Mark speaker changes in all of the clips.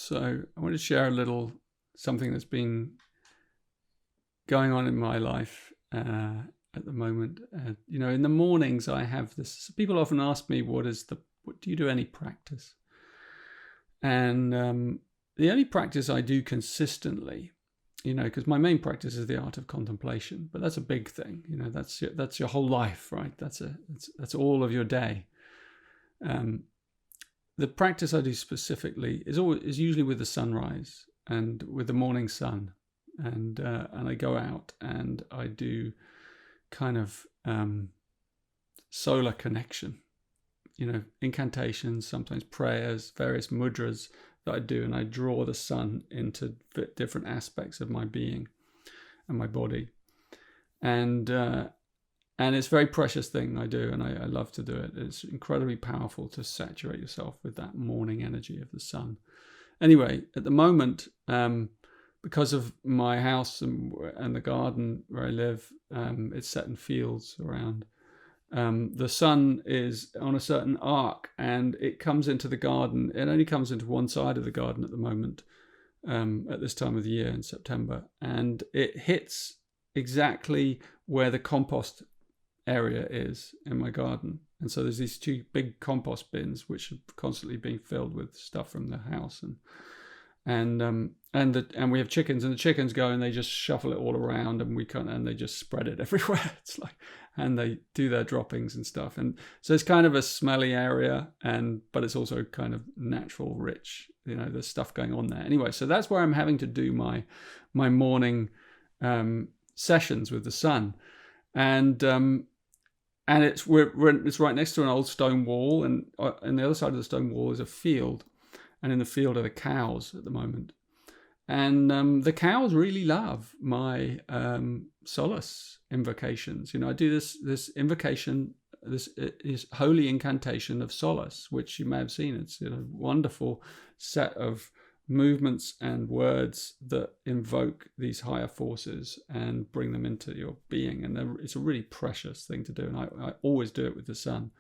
Speaker 1: So I want to share a little something that's been going on in my life at the moment. In the mornings I have this. People often ask me, "What do you do any practice?" And the only practice I do consistently, because my main practice is the art of contemplation, but that's a big thing. That's your whole life, right? That's all of your day. The practice I do specifically is usually with the sunrise and with the morning sun, and I go out and I do kind of solar connection, incantations, sometimes prayers, various mudras that I do, and I draw the sun into different aspects of my being and my body, and it's a very precious thing I do, and I love to do it. It's incredibly powerful to saturate yourself with that morning energy of the sun. Anyway, at the moment, because of my house and the garden where I live, it's set in fields around. The sun is on a certain arc, and it comes into the garden. It only comes into one side of the garden at the moment, at this time of the year in September, and it hits exactly where the compost area is in my garden. And so there's these two big compost bins which are constantly being filled with stuff from the house, and we have chickens, and the chickens go and they just shuffle it all around, and they just spread it everywhere. It's like, and they do their droppings and stuff, and so it's kind of a smelly area, but it's also kind of natural, rich. There's stuff going on there. Anyway, so that's where I'm having to do my morning sessions with the sun, and it's right next to an old stone wall, and on the other side of the stone wall is a field, and in the field are the cows at the moment. And the cows really love my solace invocations. I do this invocation. This is holy incantation of solace, which you may have seen. It's a wonderful set of movements and words that invoke these higher forces and bring them into your being. And it's a really precious thing to do. And I always do it with the sun.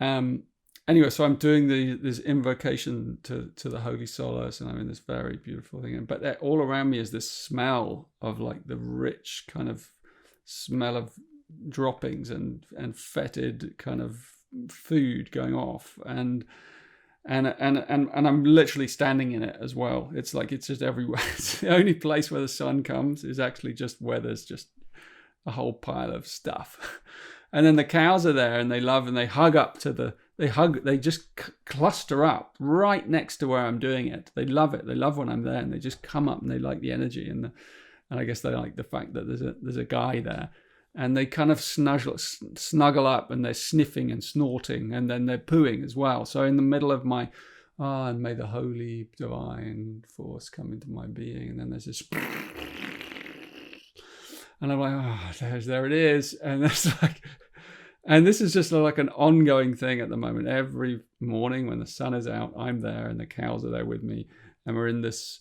Speaker 1: Anyway, so I'm doing this invocation to the Holy Solace, and I'm in this very beautiful thing. But all around me is this smell of like the rich kind of smell of droppings and fetid kind of food going off, and I'm literally standing in it as well. It's like it's just everywhere. It's the only place where the sun comes is actually just where there's just a whole pile of stuff. And then the cows are there, and they love, and they hug up to they just cluster up right next to where I'm doing it. They love it. They love when I'm there, and they just come up, and they like the energy, and I guess they like the fact that there's a guy there, and they kind of snuggle up, and they're sniffing and snorting, and then they're pooing as well. So in the middle of my, and may the holy divine force come into my being, and then there's this, and I'm like, there it is, and it's like. And this is just like an ongoing thing at the moment. Every morning when the sun is out, I'm there, and the cows are there with me, and we're in this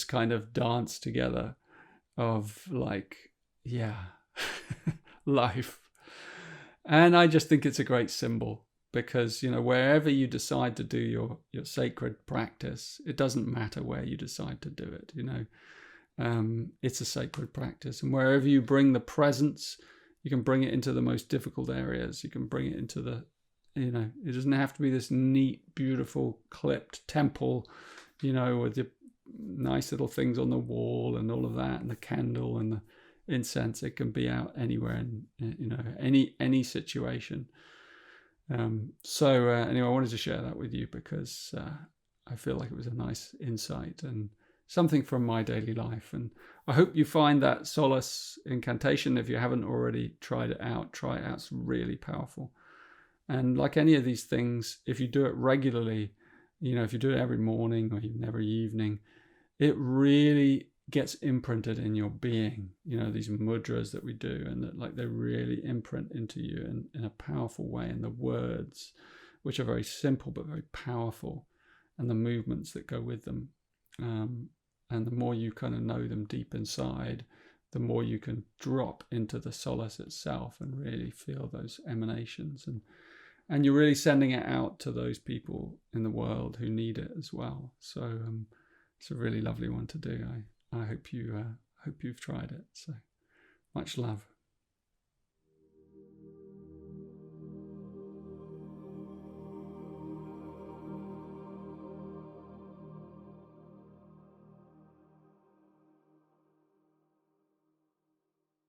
Speaker 1: kind of dance together of like, life. And I just think it's a great symbol, because wherever you decide to do your sacred practice, it doesn't matter where you decide to do it. It's a sacred practice, and wherever you bring the presence. You can bring it into the most difficult areas. You can bring it into it doesn't have to be this neat, beautiful, clipped temple, with the nice little things on the wall and all of that, and the candle and the incense. It can be out anywhere in, any situation. Anyway, I wanted to share that with you because I feel like it was a nice insight and something from my daily life. And I hope you find that solace incantation. If you haven't already tried it out, try it out. It's really powerful. And like any of these things, if you do it regularly, if you do it every morning or even every evening, it really gets imprinted in your being. These mudras that we do, and that they really imprint into you in a powerful way. And the words, which are very simple but very powerful, and the movements that go with them. And the more you kind of know them deep inside, the more you can drop into the solace itself and really feel those emanations and you're really sending it out to those people in the world who need it as well. So it's a really lovely one to do. I hope you've tried it. So much love.